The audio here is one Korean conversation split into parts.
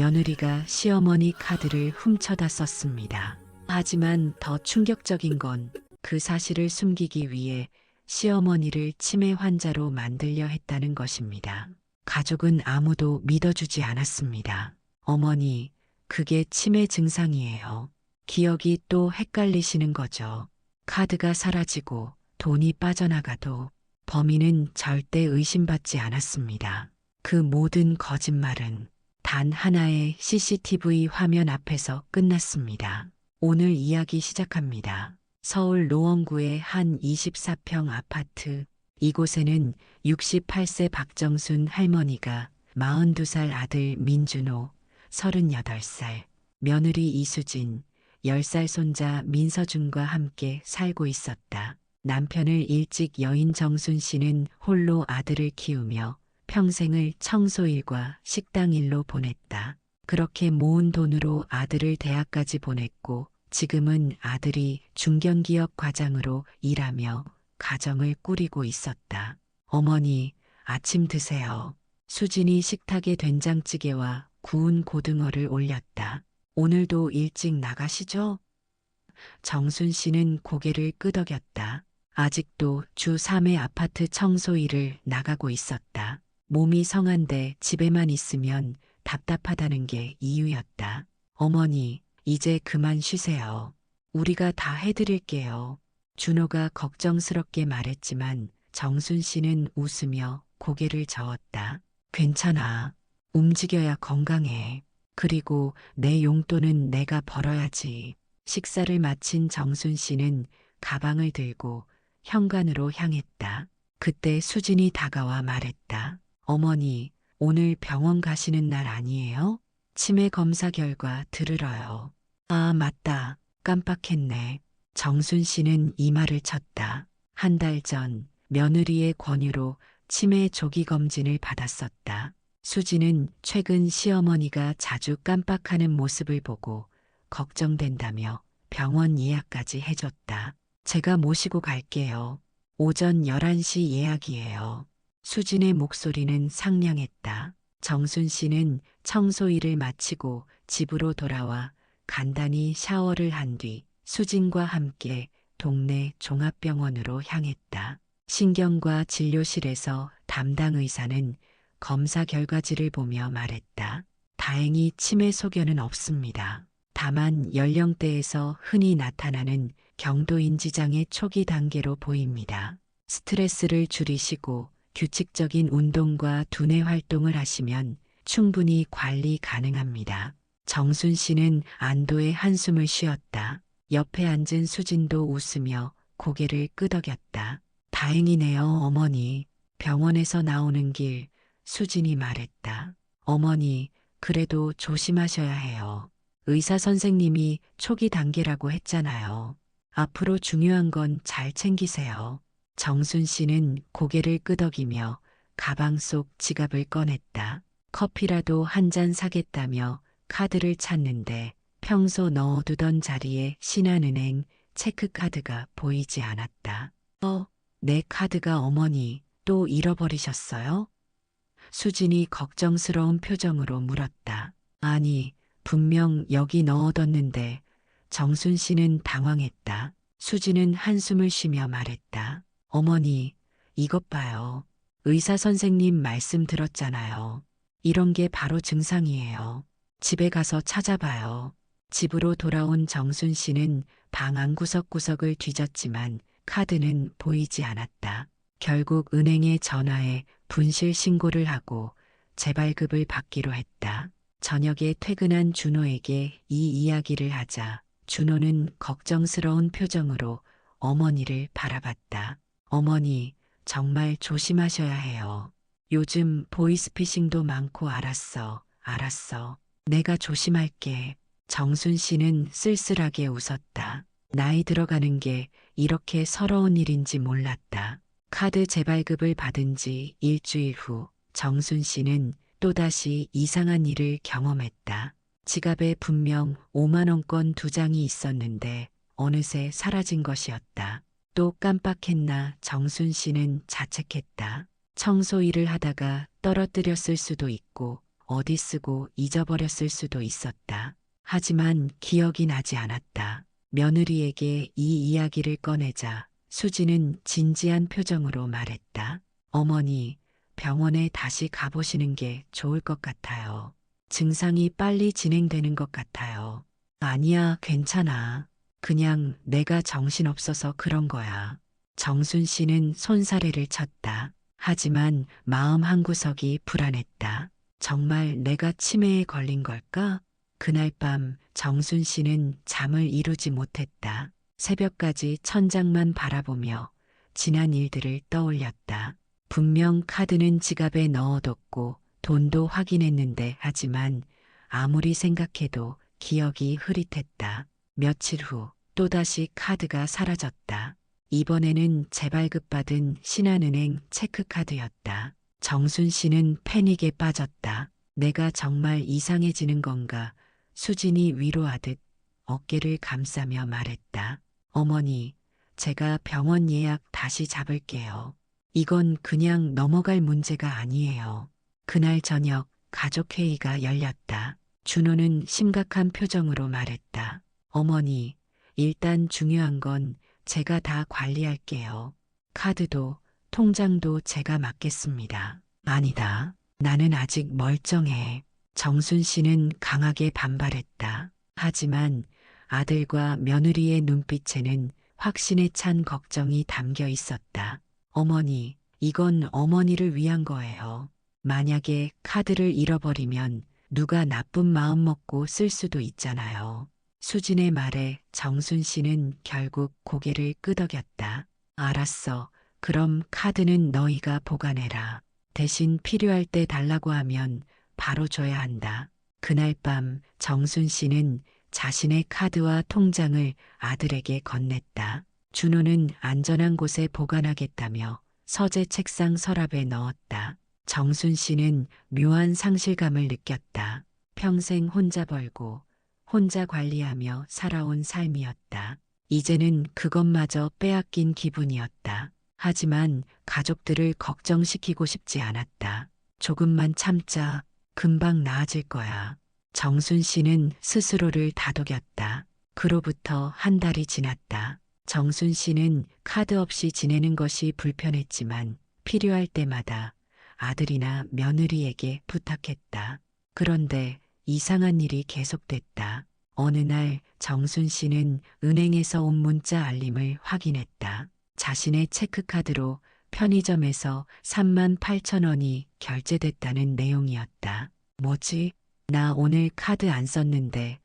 며느리가 시어머니 카드를 훔쳐다 썼습니다. 하지만 더 충격적인 건 그 사실을 숨기기 위해 시어머니를 치매 환자로 만들려 했다는 것입니다. 가족은 아무도 믿어주지 않았습니다. 어머니, 그게 치매 증상이에요. 기억이 또 헷갈리시는 거죠. 카드가 사라지고 돈이 빠져나가도 범인은 절대 의심받지 않았습니다. 그 모든 거짓말은 단 하나의 CCTV 화면 앞에서 끝났습니다. 오늘 이야기 시작합니다. 서울 노원구의 한 24평 아파트. 이곳에는 68세 박정순 할머니가 42살 아들 민준호, 38살, 며느리 이수진, 10살 손자 민서준과 함께 살고 있었다. 남편을 일찍 여인 정순 씨는 홀로 아들을 키우며 평생을 청소일과 식당일로 보냈다. 그렇게 모은 돈으로 아들을 대학까지 보냈고 지금은 아들이 중견기업 과장으로 일하며 가정을 꾸리고 있었다. 어머니, 아침 드세요. 수진이 식탁에 된장찌개와 구운 고등어를 올렸다. 오늘도 일찍 나가시죠? 정순 씨는 고개를 끄덕였다. 아직도 주 3회 아파트 청소 일을 나가고 있었다. 몸이 성한데 집에만 있으면 답답하다는 게 이유였다. 어머니, 이제 그만 쉬세요. 우리가 다 해드릴게요. 준호가 걱정스럽게 말했지만 정순 씨는 웃으며 고개를 저었다. 괜찮아. 움직여야 건강해. 그리고 내 용돈은 내가 벌어야지. 식사를 마친 정순 씨는 가방을 들고 현관으로 향했다. 그때 수진이 다가와 말했다. 어머니, 오늘 병원 가시는 날 아니에요? 치매 검사 결과 들으러요. 아, 맞다. 깜빡했네. 정순 씨는 이마를 쳤다. 한 달 전 며느리의 권유로 치매 조기 검진을 받았었다. 수지는 최근 시어머니가 자주 깜빡하는 모습을 보고 걱정된다며 병원 예약까지 해줬다. 제가 모시고 갈게요. 오전 11시 예약이에요. 수진의 목소리는 상냥했다. 정순 씨는 청소 일을 마치고 집으로 돌아와 간단히 샤워를 한 뒤 수진과 함께 동네 종합병원으로 향했다. 신경과 진료실에서 담당 의사는 검사 결과지를 보며 말했다. 다행히 치매 소견은 없습니다. 다만 연령대에서 흔히 나타나는 경도인지장의 초기 단계로 보입니다. 스트레스를 줄이시고 규칙적인 운동과 두뇌 활동을 하시면 충분히 관리 가능합니다. 정순 씨는 안도의 한숨을 쉬었다. 옆에 앉은 수진도 웃으며 고개를 끄덕였다. 다행이네요, 어머니. 병원에서 나오는 길, 수진이 말했다. 어머니, 그래도 조심하셔야 해요. 의사 선생님이 초기 단계라고 했잖아요. 앞으로 중요한 건 잘 챙기세요. 정순 씨는 고개를 끄덕이며 가방 속 지갑을 꺼냈다. 커피라도 한 잔 사겠다며 카드를 찾는데 평소 넣어두던 자리에 신한은행 체크카드가 보이지 않았다. 내 카드가 어머니 또 잃어버리셨어요? 수진이 걱정스러운 표정으로 물었다. 아니, 분명 여기 넣어뒀는데. 정순 씨는 당황했다. 수진은 한숨을 쉬며 말했다. 어머니, 이것 봐요. 의사 선생님 말씀 들었잖아요. 이런 게 바로 증상이에요. 집에 가서 찾아봐요. 집으로 돌아온 정순 씨는 방 안 구석구석을 뒤졌지만 카드는 보이지 않았다. 결국 은행에 전화해 분실 신고를 하고 재발급을 받기로 했다. 저녁에 퇴근한 준호에게 이 이야기를 하자 준호는 걱정스러운 표정으로 어머니를 바라봤다. 어머니, 정말 조심하셔야 해요. 요즘 보이스피싱도 많고 알았어. 내가 조심할게. 정순 씨는 쓸쓸하게 웃었다. 나이 들어가는 게 이렇게 서러운 일인지 몰랐다. 카드 재발급을 받은 지 일주일 후 정순 씨는 또다시 이상한 일을 경험했다. 지갑에 분명 5만 원권 2장이 있었는데 어느새 사라진 것이었다. 또 깜빡했나 정순 씨는 자책했다. 청소 일을 하다가 떨어뜨렸을 수도 있고 어디 쓰고 잊어버렸을 수도 있었다. 하지만 기억이 나지 않았다. 며느리에게 이 이야기를 꺼내자 수지는 진지한 표정으로 말했다. 어머니, 병원에 다시 가보시는 게 좋을 것 같아요. 증상이 빨리 진행되는 것 같아요. 아니야, 괜찮아. 그냥 내가 정신없어서 그런 거야. 정순 씨는 손사래를 쳤다. 하지만 마음 한구석이 불안했다. 정말 내가 치매에 걸린 걸까? 그날 밤 정순 씨는 잠을 이루지 못했다. 새벽까지 천장만 바라보며 지난 일들을 떠올렸다. 분명 카드는 지갑에 넣어뒀고 돈도 확인했는데 하지만 아무리 생각해도 기억이 흐릿했다. 며칠 후 또다시 카드가 사라졌다. 이번에는 재발급받은 신한은행 체크카드였다. 정순 씨는 패닉에 빠졌다. 내가 정말 이상해지는 건가? 수진이 위로하듯 어깨를 감싸며 말했다. 어머니, 제가 병원 예약 다시 잡을게요. 이건 그냥 넘어갈 문제가 아니에요. 그날 저녁 가족회의가 열렸다. 준호는 심각한 표정으로 말했다. 어머니, 일단 중요한 건 제가 다 관리할게요. 카드도 통장도 제가 맡겠습니다. 아니다. 나는 아직 멀쩡해. 정순 씨는 강하게 반발했다. 하지만 아들과 며느리의 눈빛에는 확신에 찬 걱정이 담겨 있었다. 어머니, 이건 어머니를 위한 거예요. 만약에 카드를 잃어버리면 누가 나쁜 마음 먹고 쓸 수도 있잖아요. 수진의 말에 정순 씨는 결국 고개를 끄덕였다. 알았어. 그럼 카드는 너희가 보관해라. 대신 필요할 때 달라고 하면 바로 줘야 한다. 그날 밤 정순 씨는 자신의 카드와 통장을 아들에게 건넸다. 준호는 안전한 곳에 보관하겠다며 서재 책상 서랍에 넣었다. 정순 씨는 묘한 상실감을 느꼈다. 평생 혼자 벌고 혼자 관리하며 살아온 삶이었다. 이제는 그것마저 빼앗긴 기분이었다. 하지만 가족들을 걱정시키고 싶지 않았다. 조금만 참자. 금방 나아질 거야. 정순 씨는 스스로를 다독였다. 그로부터 한 달이 지났다. 정순 씨는 카드 없이 지내는 것이 불편했지만 필요할 때마다 아들이나 며느리에게 부탁했다. 그런데 이상한 일이 계속됐다. 어느 날 정순 씨는 은행에서 온 문자 알림을 확인했다. 자신의 체크카드로 편의점에서 38,000원이 결제됐다는 내용이었다. 뭐지? 나 오늘 카드 안 썼는데.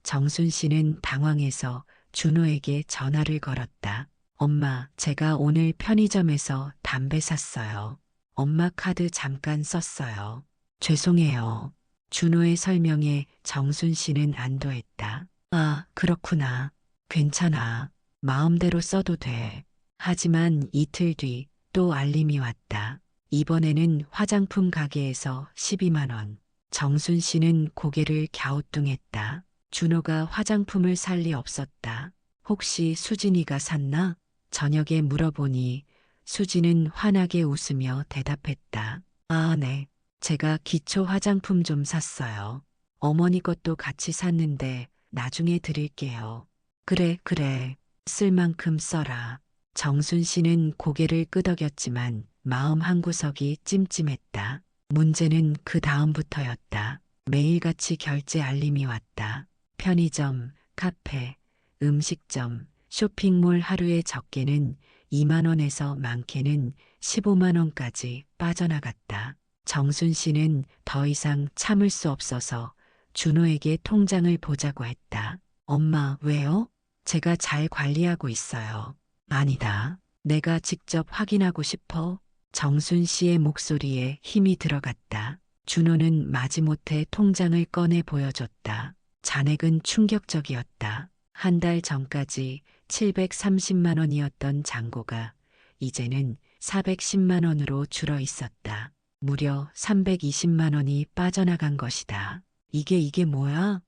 정순 씨는 당황해서 준호에게 전화를 걸었다. 엄마, 제가 오늘 편의점에서 담배 샀어요. 엄마 카드 잠깐 썼어요. 죄송해요. 준호의 설명에 정순 씨는 안도했다. 아, 그렇구나. 괜찮아. 마음대로 써도 돼. 하지만 이틀 뒤 또 알림이 왔다. 이번에는 화장품 가게에서 12만 원. 정순 씨는 고개를 갸우뚱했다. 준호가 화장품을 살 리 없었다. 혹시 수진이가 샀나? 저녁에 물어보니 수진은 환하게 웃으며 대답했다. 아, 네. 제가 기초 화장품 좀 샀어요. 어머니 것도 같이 샀는데 나중에 드릴게요. 그래, 그래. 쓸 만큼 써라. 정순 씨는 고개를 끄덕였지만 마음 한구석이 찜찜했다. 문제는 그 다음부터였다. 매일같이 결제 알림이 왔다. 편의점, 카페, 음식점, 쇼핑몰 하루에 적게는 2만 원에서 많게는 15만 원까지 빠져나갔다. 정순 씨는 더 이상 참을 수 없어서 준호에게 통장을 보자고 했다. 엄마, 왜요? 제가 잘 관리하고 있어요. 아니다. 내가 직접 확인하고 싶어. 정순 씨의 목소리에 힘이 들어갔다. 준호는 마지못해 통장을 꺼내 보여줬다. 잔액은 충격적이었다. 한 달 전까지 730만 원이었던 잔고가 이제는 410만 원으로 줄어 있었다. 무려 320만 원이 빠져나간 것이다. 이게 뭐야?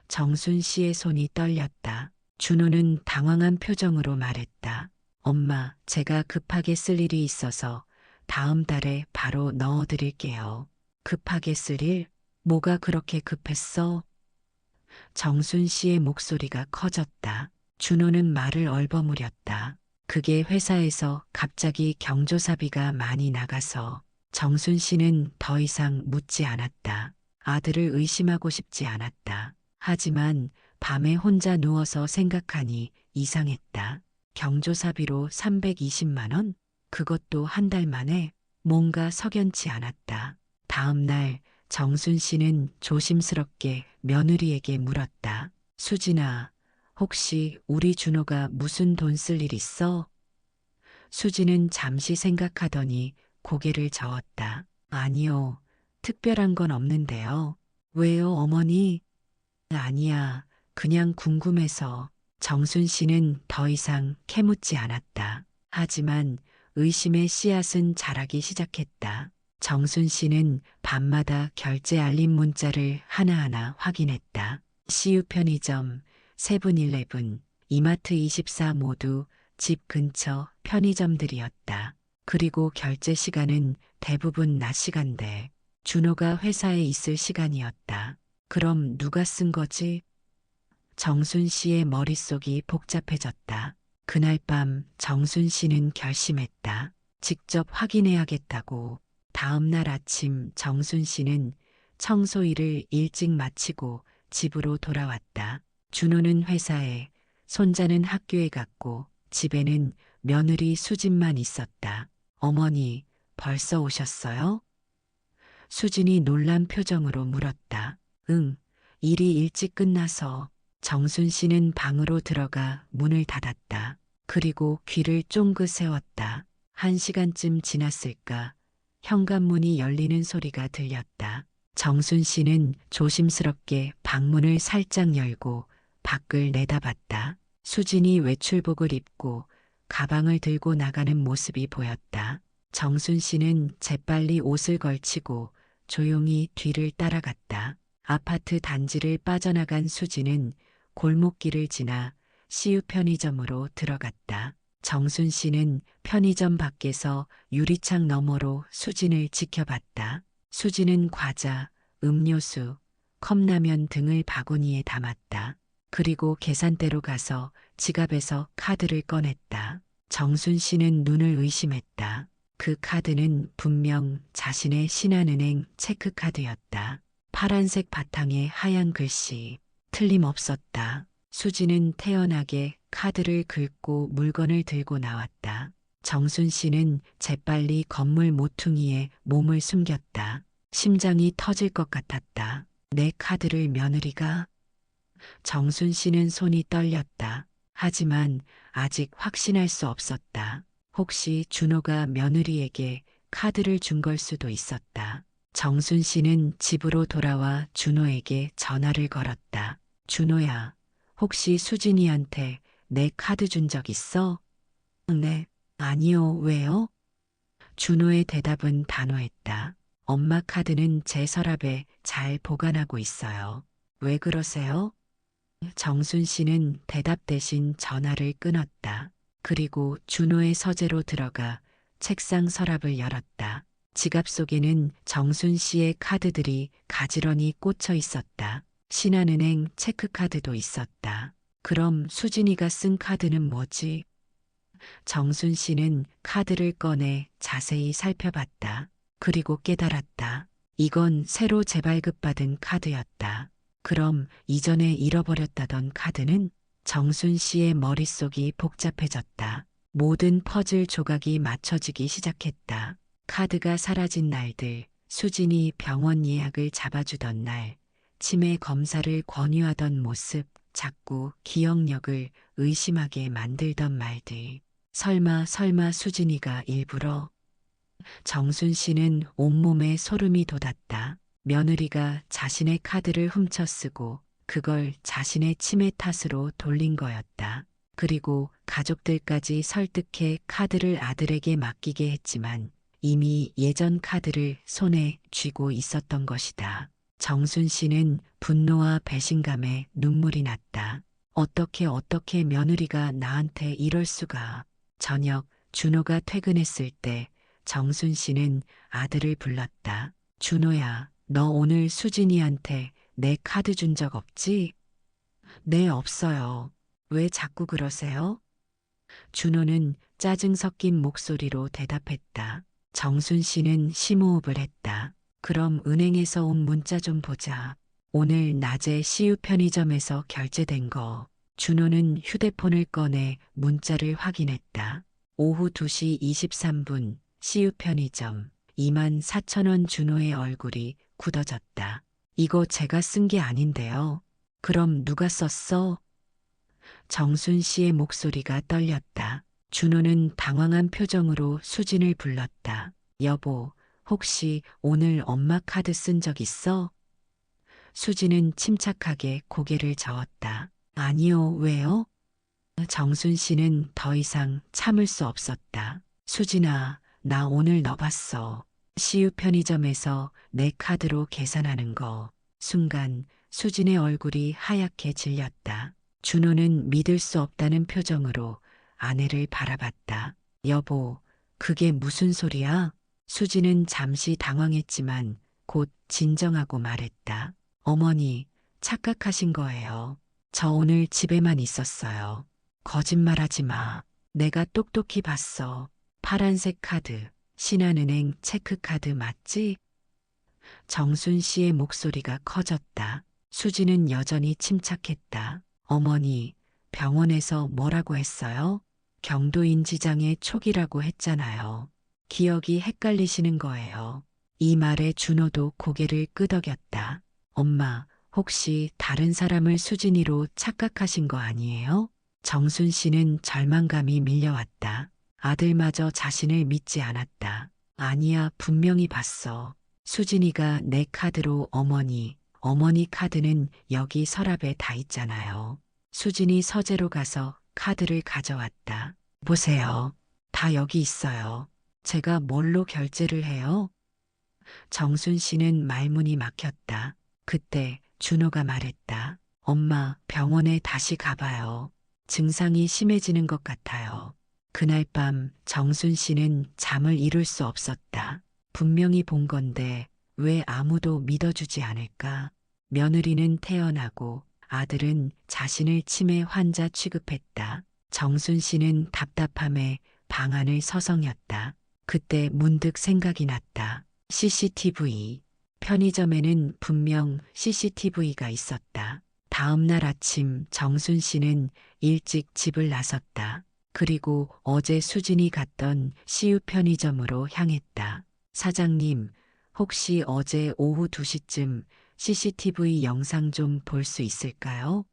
정순 씨의 손이 떨렸다. 준호는 당황한 표정으로 말했다. 엄마, 제가 급하게 쓸 일이 있어서 다음 달에 바로 넣어드릴게요. 급하게 쓸 일? 뭐가 그렇게 급했어? 정순 씨의 목소리가 커졌다. 준호는 말을 얼버무렸다. 그게 회사에서 갑자기 경조사비가 많이 나가서 정순 씨는 더 이상 묻지 않았다. 아들을 의심하고 싶지 않았다. 하지만 밤에 혼자 누워서 생각하니 이상했다. 경조사비로 320만 원? 그것도 한 달 만에 뭔가 석연치 않았다. 다음 날 정순 씨는 조심스럽게 며느리에게 물었다. 수진아, 혹시 우리 준호가 무슨 돈 쓸 일 있어? 수진은 잠시 생각하더니 고개를 저었다. 아니요, 특별한 건 없는데요. 왜요, 어머니? 아니야, 그냥 궁금해서. 정순 씨는 더 이상 캐묻지 않았다. 하지만 의심의 씨앗은 자라기 시작했다. 정순 씨는 밤마다 결제 알림 문자를 하나하나 확인했다. CU 편의점, 세븐일레븐, 이마트24 모두 집 근처 편의점들이었다. 그리고 결제 시간은 대부분 낮 시간대. 준호가 회사에 있을 시간이었다. 그럼 누가 쓴 거지? 정순 씨의 머릿속이 복잡해졌다. 그날 밤 정순 씨는 결심했다. 직접 확인해야겠다고. 다음 날 아침 정순 씨는 청소일을 일찍 마치고 집으로 돌아왔다. 준호는 회사에, 손자는 학교에 갔고 집에는 며느리 수진만 있었다. 어머니, 벌써 오셨어요? 수진이 놀란 표정으로 물었다. 응, 일이 일찍 끝나서. 정순 씨는 방으로 들어가 문을 닫았다. 그리고 귀를 쫑긋 세웠다. 1시간쯤 지났을까? 현관문이 열리는 소리가 들렸다. 정순 씨는 조심스럽게 방문을 살짝 열고 밖을 내다봤다. 수진이 외출복을 입고 가방을 들고 나가는 모습이 보였다. 정순 씨는 재빨리 옷을 걸치고 조용히 뒤를 따라갔다. 아파트 단지를 빠져나간 수진은 골목길을 지나 CU 편의점으로 들어갔다. 정순 씨는 편의점 밖에서 유리창 너머로 수진을 지켜봤다. 수진은 과자, 음료수, 컵라면 등을 바구니에 담았다. 그리고 계산대로 가서 지갑에서 카드를 꺼냈다. 정순 씨는 눈을 의심했다. 그 카드는 분명 자신의 신한은행 체크카드였다. 파란색 바탕에 하얀 글씨, 틀림없었다. 수지는 태연하게 카드를 긁고 물건을 들고 나왔다. 정순 씨는 재빨리 건물 모퉁이에 몸을 숨겼다. 심장이 터질 것 같았다. 내 카드를 며느리가? 정순 씨는 손이 떨렸다. 하지만 아직 확신할 수 없었다. 혹시 준호가 며느리에게 카드를 준 걸 수도 있었다. 정순 씨는 집으로 돌아와 준호에게 전화를 걸었다. 준호야, 혹시 수진이한테 내 카드 준 적 있어? 네, 아니요, 왜요? 준호의 대답은 단호했다. 엄마 카드는 제 서랍에 잘 보관하고 있어요. 왜 그러세요? 정순 씨는 대답 대신 전화를 끊었다. 그리고 준호의 서재로 들어가 책상 서랍을 열었다. 지갑 속에는 정순 씨의 카드들이 가지런히 꽂혀 있었다. 신한은행 체크카드도 있었다. 그럼 수진이가 쓴 카드는 뭐지? 정순 씨는 카드를 꺼내 자세히 살펴봤다. 그리고 깨달았다. 이건 새로 재발급받은 카드였다. 그럼 이전에 잃어버렸다던 카드는? 정순 씨의 머릿속이 복잡해졌다. 모든 퍼즐 조각이 맞춰지기 시작했다. 카드가 사라진 날들, 수진이 병원 예약을 잡아주던 날, 치매 검사를 권유하던 모습, 자꾸 기억력을 의심하게 만들던 말들. 설마 수진이가 일부러? 정순 씨는 온몸에 소름이 돋았다. 며느리가 자신의 카드를 훔쳐 쓰고 그걸 자신의 치매 탓으로 돌린 거였다. 그리고 가족들까지 설득해 카드를 아들에게 맡기게 했지만 이미 예전 카드를 손에 쥐고 있었던 것이다. 정순 씨는 분노와 배신감에 눈물이 났다. 어떻게 며느리가 나한테 이럴 수가. 저녁 준호가 퇴근했을 때 정순 씨는 아들을 불렀다. 준호야, 너 오늘 수진이한테 내 카드 준 적 없지? 네, 없어요. 왜 자꾸 그러세요? 준호는 짜증 섞인 목소리로 대답했다. 정순 씨는 심호흡을 했다. 그럼 은행에서 온 문자 좀 보자. 오늘 낮에 CU 편의점에서 결제된 거. 준호는 휴대폰을 꺼내 문자를 확인했다. 오후 2시 23분 CU 편의점 24,000원. 준호의 얼굴이 굳어졌다. 이거 제가 쓴 게 아닌데요. 그럼 누가 썼어? 정순 씨의 목소리가 떨렸다. 준호는 당황한 표정으로 수진을 불렀다. 여보, 혹시 오늘 엄마 카드 쓴 적 있어? 수진은 침착하게 고개를 저었다. 아니요, 왜요? 정순 씨는 더 이상 참을 수 없었다. 수진아, 나 오늘 너 봤어. CU 편의점에서 내 카드로 계산하는 거. 순간 수진의 얼굴이 하얗게 질렸다. 준호는 믿을 수 없다는 표정으로 아내를 바라봤다. 여보, 그게 무슨 소리야? 수진은 잠시 당황했지만 곧 진정하고 말했다. 어머니, 착각하신 거예요. 저 오늘 집에만 있었어요. 거짓말하지 마. 내가 똑똑히 봤어. 파란색 카드, 신한은행 체크카드 맞지? 정순 씨의 목소리가 커졌다. 수지는 여전히 침착했다. 어머니, 병원에서 뭐라고 했어요? 경도인지장애 초기라고 했잖아요. 기억이 헷갈리시는 거예요. 이 말에 준호도 고개를 끄덕였다. 엄마, 혹시 다른 사람을 수진이로 착각하신 거 아니에요? 정순 씨는 절망감이 밀려왔다. 아들마저 자신을 믿지 않았다. 아니야, 분명히 봤어. 수진이가 내 카드로 어머니 카드는 여기 서랍에 다 있잖아요. 수진이 서재로 가서 카드를 가져왔다. 보세요. 다 여기 있어요. 제가 뭘로 결제를 해요? 정순 씨는 말문이 막혔다. 그때 준호가 말했다. 엄마, 병원에 다시 가봐요. 증상이 심해지는 것 같아요. 그날 밤 정순 씨는 잠을 이룰 수 없었다. 분명히 본 건데 왜 아무도 믿어주지 않을까? 며느리는 태어나고 아들은 자신을 치매 환자 취급했다. 정순 씨는 답답함에 방안을 서성였다. 그때 문득 생각이 났다. CCTV. 편의점에는 분명 CCTV가 있었다. 다음 날 아침 정순 씨는 일찍 집을 나섰다. 그리고 어제 수진이 갔던 CU 편의점으로 향했다. 사장님, 혹시 어제 오후 2시쯤 CCTV 영상 좀 볼 수 있을까요?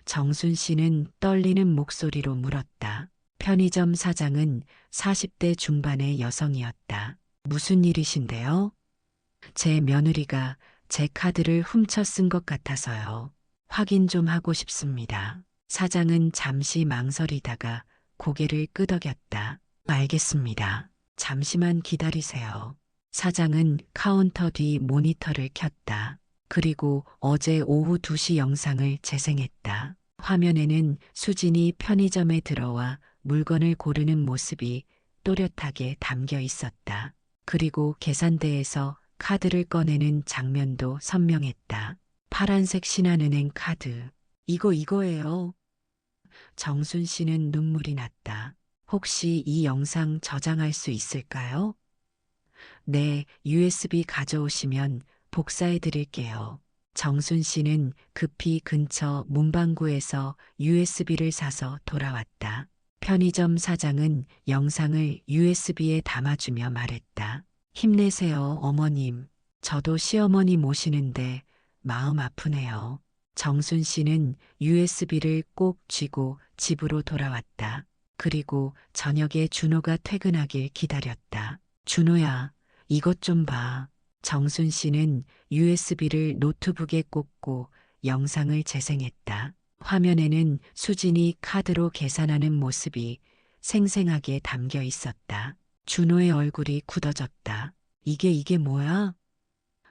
정순 씨는 떨리는 목소리로 물었다. 편의점 사장은 40대 중반의 여성이었다. 무슨 일이신데요? 제 며느리가 제 카드를 훔쳐 쓴 것 같아서요. 확인 좀 하고 싶습니다. 사장은 잠시 망설이다가 고개를 끄덕였다. 알겠습니다. 잠시만 기다리세요. 사장은 카운터 뒤 모니터를 켰다. 그리고 어제 오후 2시 영상을 재생했다. 화면에는 수진이 편의점에 들어와 물건을 고르는 모습이 또렷하게 담겨 있었다. 그리고 계산대에서 카드를 꺼내는 장면도 선명했다. 파란색 신한은행 카드. 이거예요. 정순 씨는 눈물이 났다. 혹시 이 영상 저장할 수 있을까요? 네, USB 가져오시면 복사해 드릴게요. 정순 씨는 급히 근처 문방구에서 USB를 사서 돌아왔다. 편의점 사장은 영상을 USB에 담아주며 말했다. 힘내세요, 어머님. 저도 시어머니 모시는데 마음 아프네요. 정순 씨는 USB를 꼭 쥐고 집으로 돌아왔다. 그리고 저녁에 준호가 퇴근하길 기다렸다. 준호야, 이것 좀 봐. 정순 씨는 USB를 노트북에 꽂고 영상을 재생했다. 화면에는 수진이 카드로 계산하는 모습이 생생하게 담겨 있었다. 준호의 얼굴이 굳어졌다. 이게 뭐야?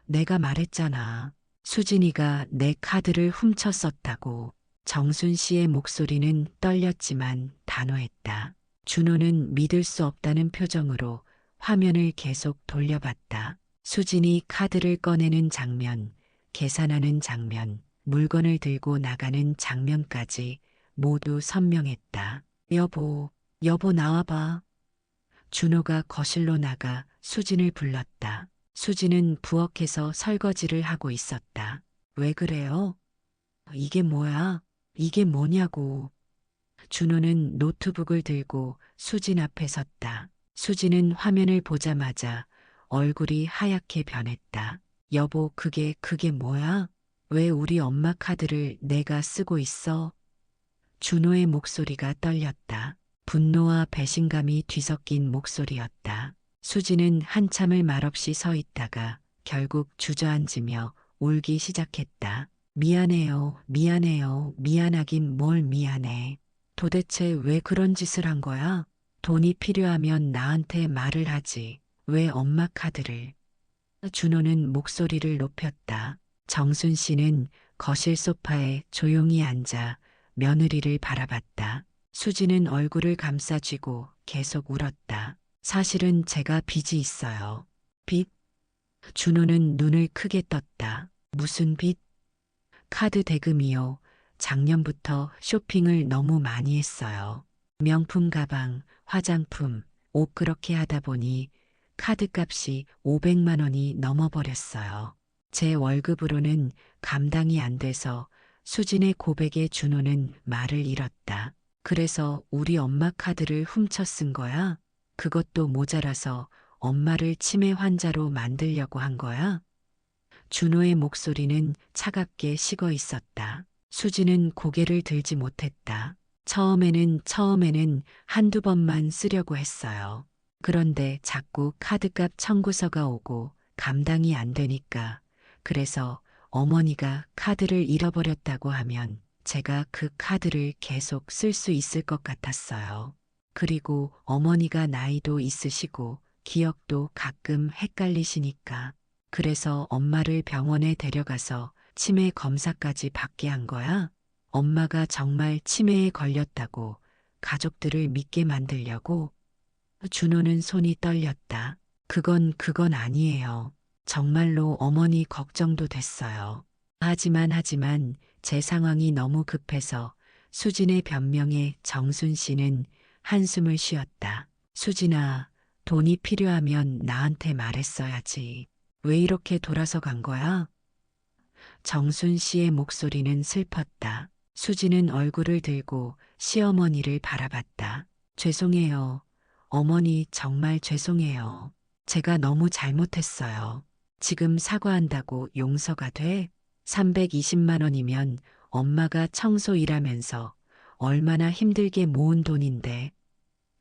내가 말했잖아. 수진이가 내 카드를 훔쳐 썼다고. 정순 씨의 목소리는 떨렸지만 단호했다. 준호는 믿을 수 없다는 표정으로 화면을 계속 돌려봤다. 수진이 카드를 꺼내는 장면, 계산하는 장면, 물건을 들고 나가는 장면까지 모두 선명했다. 여보 나와봐. 준호가 거실로 나가 수진을 불렀다. 수진은 부엌에서 설거지를 하고 있었다. 왜 그래요? 이게 뭐야? 이게 뭐냐고. 준호는 노트북을 들고 수진 앞에 섰다. 수진은 화면을 보자마자 얼굴이 하얗게 변했다. 여보, 그게 뭐야? 왜 우리 엄마 카드를 내가 쓰고 있어? 준호의 목소리가 떨렸다. 분노와 배신감이 뒤섞인 목소리였다. 수지는 한참을 말없이 서 있다가 결국 주저앉으며 울기 시작했다. 미안해요, 미안해요, 미안하긴 뭘 미안해. 도대체 왜 그런 짓을 한 거야? 돈이 필요하면 나한테 말을 하지. 왜 엄마 카드를? 준호는 목소리를 높였다. 정순 씨는 거실 소파에 조용히 앉아 며느리를 바라봤다. 수지는 얼굴을 감싸쥐고 계속 울었다. 사실은 제가 빚이 있어요. 빚? 준호는 눈을 크게 떴다. 무슨 빚? 카드 대금이요. 작년부터 쇼핑을 너무 많이 했어요. 명품 가방, 화장품, 옷 그렇게 하다 보니 카드값이 500만 원이 넘어버렸어요. 제 월급으로는 감당이 안 돼서 수진의 고백에 준호는 말을 잃었다. 그래서 우리 엄마 카드를 훔쳐 쓴 거야? 그것도 모자라서 엄마를 치매 환자로 만들려고 한 거야? 준호의 목소리는 차갑게 식어 있었다. 수지는 고개를 들지 못했다. 처음에는 한두 번만 쓰려고 했어요. 그런데 자꾸 카드값 청구서가 오고 감당이 안 되니까. 그래서 어머니가 카드를 잃어버렸다고 하면 제가 그 카드를 계속 쓸 수 있을 것 같았어요. 그리고 어머니가 나이도 있으시고 기억도 가끔 헷갈리시니까. 그래서 엄마를 병원에 데려가서 치매 검사까지 받게 한 거야. 엄마가 정말 치매에 걸렸다고 가족들을 믿게 만들려고. 준호는 손이 떨렸다. 그건 아니에요. 정말로 어머니 걱정도 됐어요. 하지만 제 상황이 너무 급해서 수진의 변명에 정순 씨는 한숨을 쉬었다. 수진아, 돈이 필요하면 나한테 말했어야지. 왜 이렇게 돌아서 간 거야? 정순 씨의 목소리는 슬펐다. 수지는 얼굴을 들고 시어머니를 바라봤다. 죄송해요. 어머니 정말 죄송해요. 제가 너무 잘못했어요. 지금 사과한다고 용서가 돼? 320만 원이면 엄마가 청소 일하면서 얼마나 힘들게 모은 돈인데.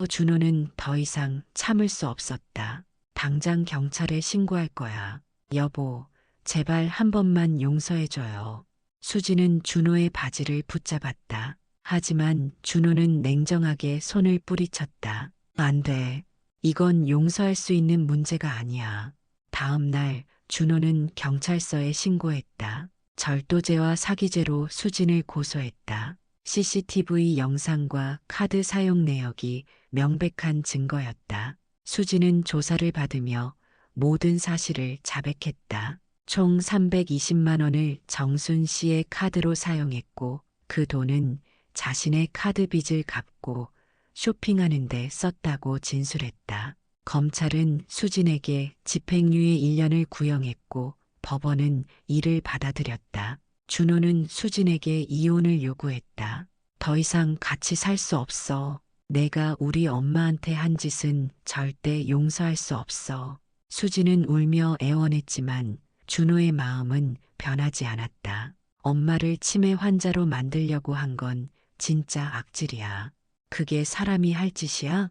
준호는 더 이상 참을 수 없었다. 당장 경찰에 신고할 거야. 여보, 제발 한 번만 용서해줘요. 수지는 준호의 바지를 붙잡았다. 하지만 준호는 냉정하게 손을 뿌리쳤다. 안 돼. 이건 용서할 수 있는 문제가 아니야. 다음 날 준호는 경찰서에 신고했다. 절도죄와 사기죄로 수진을 고소했다. CCTV 영상과 카드 사용 내역이 명백한 증거였다. 수진은 조사를 받으며 모든 사실을 자백했다. 총 320만 원을 정순 씨의 카드로 사용했고 그 돈은 자신의 카드 빚을 갚고 쇼핑하는 데 썼다고 진술했다. 검찰은 수진에게 집행유예 1년을 구형했고 법원은 이를 받아들였다. 준호는 수진에게 이혼을 요구했다. 더 이상 같이 살 수 없어. 내가 우리 엄마한테 한 짓은 절대 용서할 수 없어. 수진은 울며 애원했지만 준호의 마음은 변하지 않았다. 엄마를 치매 환자로 만들려고 한 건 진짜 악질이야. 그게 사람이 할 짓이야?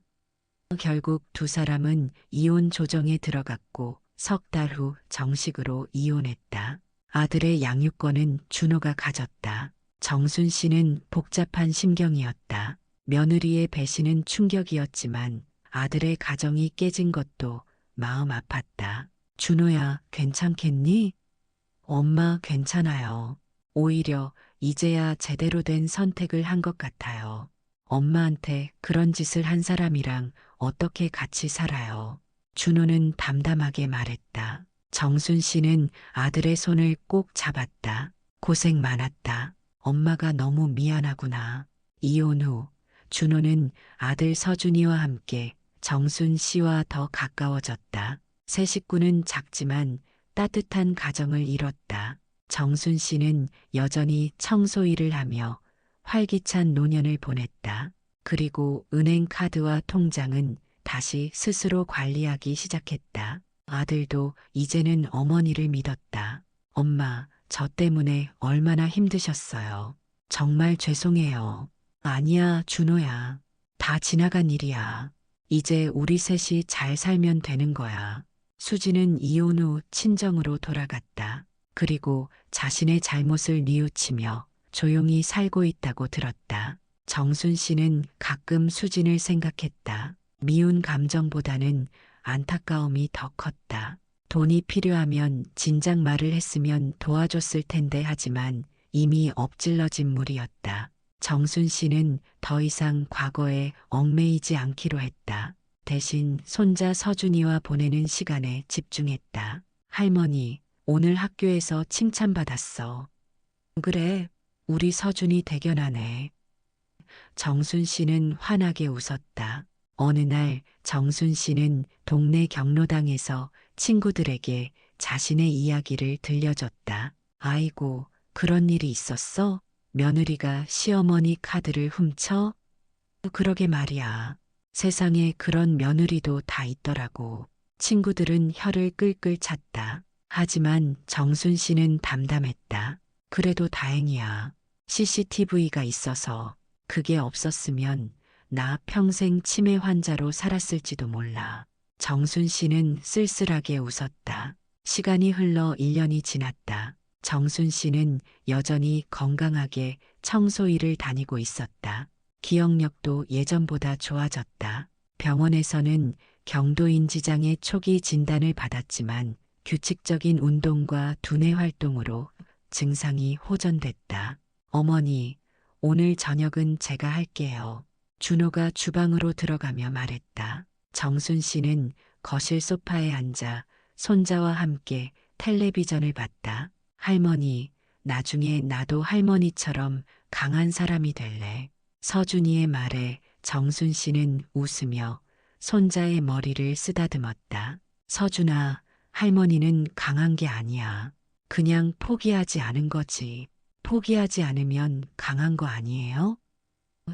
결국 두 사람은 이혼 조정에 들어갔고 석 달 후 정식으로 이혼했다. 아들의 양육권은 준호가 가졌다. 정순 씨는 복잡한 심경이었다. 며느리의 배신은 충격이었지만 아들의 가정이 깨진 것도 마음 아팠다. 준호야, 괜찮겠니? 엄마 괜찮아요. 오히려 이제야 제대로 된 선택을 한 것 같아요. 엄마한테 그런 짓을 한 사람이랑 어떻게 같이 살아요? 준호는 담담하게 말했다. 정순 씨는 아들의 손을 꼭 잡았다. 고생 많았다. 엄마가 너무 미안하구나. 이혼 후 준호는 아들 서준이와 함께 정순 씨와 더 가까워졌다. 세 식구는 작지만 따뜻한 가정을 이뤘다. 정순 씨는 여전히 청소 일을 하며 활기찬 노년을 보냈다. 그리고 은행 카드와 통장은 다시 스스로 관리하기 시작했다. 아들도 이제는 어머니를 믿었다. 엄마, 저 때문에 얼마나 힘드셨어요. 정말 죄송해요. 아니야, 준호야. 다 지나간 일이야. 이제 우리 셋이 잘 살면 되는 거야. 수지는 이혼 후 친정으로 돌아갔다. 그리고 자신의 잘못을 뉘우치며 조용히 살고 있다고 들었다. 정순 씨는 가끔 수진을 생각했다. 미운 감정보다는 안타까움이 더 컸다. 돈이 필요하면 진작 말을 했으면 도와줬을 텐데 하지만 이미 엎질러진 물이었다. 정순 씨는 더 이상 과거에 얽매이지 않기로 했다. 대신 손자 서준이와 보내는 시간에 집중했다. 할머니, 오늘 학교에서 칭찬받았어. 그래, 우리 서준이 대견하네. 정순 씨는 환하게 웃었다. 어느 날 정순 씨는 동네 경로당에서 친구들에게 자신의 이야기를 들려줬다. 아이고, 그런 일이 있었어? 며느리가 시어머니 카드를 훔쳐? 그러게 말이야. 세상에 그런 며느리도 다 있더라고. 친구들은 혀를 끌끌 찼다. 하지만 정순 씨는 담담했다. 그래도 다행이야. CCTV가 있어서 그게 없었으면 나 평생 치매 환자로 살았을지도 몰라. 정순 씨는 쓸쓸하게 웃었다. 시간이 흘러 1년이 지났다. 정순 씨는 여전히 건강하게 청소 일을 다니고 있었다. 기억력도 예전보다 좋아졌다. 병원에서는 경도인지장애 초기 진단을 받았지만 규칙적인 운동과 두뇌 활동으로 증상이 호전됐다. 어머니, 오늘 저녁은 제가 할게요. 준호가 주방으로 들어가며 말했다. 정순 씨는 거실 소파에 앉아 손자와 함께 텔레비전을 봤다. 할머니, 나중에 나도 할머니처럼 강한 사람이 될래. 서준이의 말에 정순 씨는 웃으며 손자의 머리를 쓰다듬었다. 서준아, 할머니는 강한 게 아니야. 그냥 포기하지 않은 거지. 포기하지 않으면 강한 거 아니에요?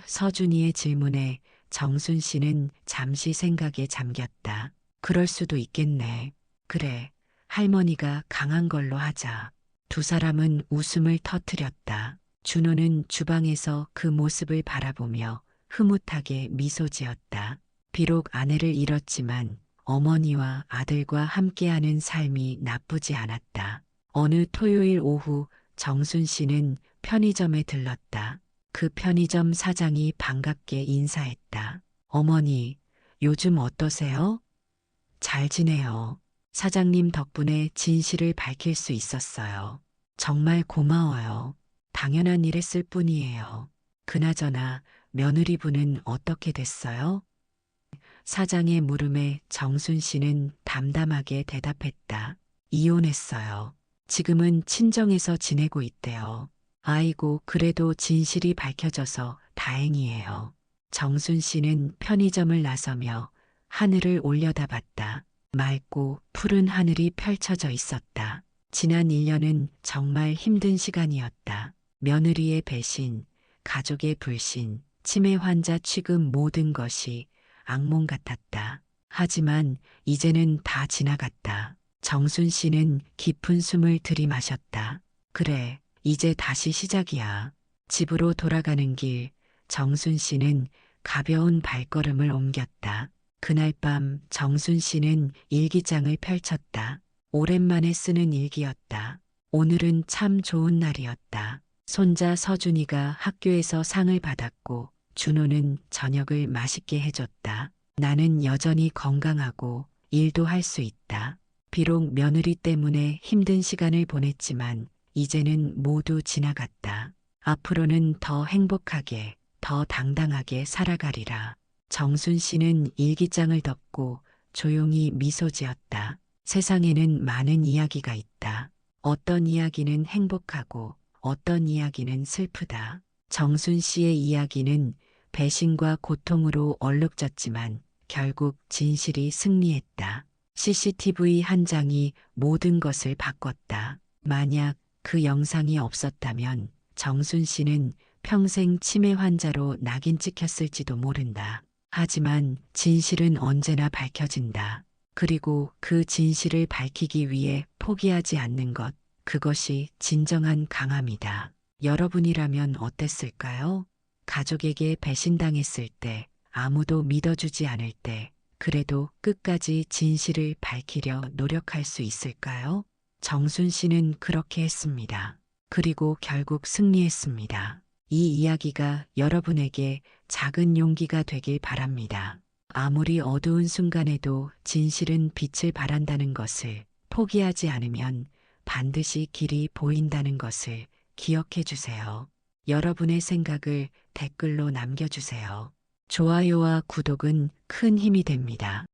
서준이의 질문에 정순 씨는 잠시 생각에 잠겼다. 그럴 수도 있겠네. 그래, 할머니가 강한 걸로 하자. 두 사람은 웃음을 터뜨렸다. 준호는 주방에서 그 모습을 바라보며 흐뭇하게 미소 지었다. 비록 아내를 잃었지만 어머니와 아들과 함께하는 삶이 나쁘지 않았다. 어느 토요일 오후 정순 씨는 편의점에 들렀다. 그 편의점 사장이 반갑게 인사했다. 어머니, 요즘 어떠세요? 잘 지내요. 사장님 덕분에 진실을 밝힐 수 있었어요. 정말 고마워요. 당연한 일 했을 뿐이에요. 그나저나 며느리분은 어떻게 됐어요? 사장의 물음에 정순 씨는 담담하게 대답했다. 이혼했어요. 지금은 친정에서 지내고 있대요. 아이고, 그래도 진실이 밝혀져서 다행이에요. 정순 씨는 편의점을 나서며 하늘을 올려다봤다. 맑고 푸른 하늘이 펼쳐져 있었다. 지난 1년은 정말 힘든 시간이었다. 며느리의 배신, 가족의 불신, 치매 환자 취급 모든 것이 악몽 같았다. 하지만 이제는 다 지나갔다. 정순 씨는 깊은 숨을 들이마셨다. 그래, 이제 다시 시작이야. 집으로 돌아가는 길, 정순 씨는 가벼운 발걸음을 옮겼다. 그날 밤 정순 씨는 일기장을 펼쳤다. 오랜만에 쓰는 일기였다. 오늘은 참 좋은 날이었다. 손자 서준이가 학교에서 상을 받았고 준호는 저녁을 맛있게 해줬다. 나는 여전히 건강하고 일도 할 수 있다. 비록 며느리 때문에 힘든 시간을 보냈지만 이제는 모두 지나갔다. 앞으로는 더 행복하게, 더 당당하게 살아가리라. 정순 씨는 일기장을 덮고 조용히 미소 지었다. 세상에는 많은 이야기가 있다. 어떤 이야기는 행복하고 어떤 이야기는 슬프다. 정순 씨의 이야기는 배신과 고통으로 얼룩졌지만 결국 진실이 승리했다. CCTV 한 장이 모든 것을 바꿨다. 만약 그 영상이 없었다면 정순 씨는 평생 치매 환자로 낙인 찍혔을지도 모른다. 하지만 진실은 언제나 밝혀진다. 그리고 그 진실을 밝히기 위해 포기하지 않는 것, 그것이 진정한 강함이다. 여러분이라면 어땠을까요? 가족에게 배신당했을 때, 아무도 믿어주지 않을 때, 그래도 끝까지 진실을 밝히려 노력할 수 있을까요? 정순 씨는 그렇게 했습니다. 그리고 결국 승리했습니다. 이 이야기가 여러분에게 작은 용기가 되길 바랍니다. 아무리 어두운 순간에도 진실은 빛을 발한다는 것을, 포기하지 않으면 반드시 길이 보인다는 것을 기억해 주세요. 여러분의 생각을 댓글로 남겨주세요. 좋아요와 구독은 큰 힘이 됩니다.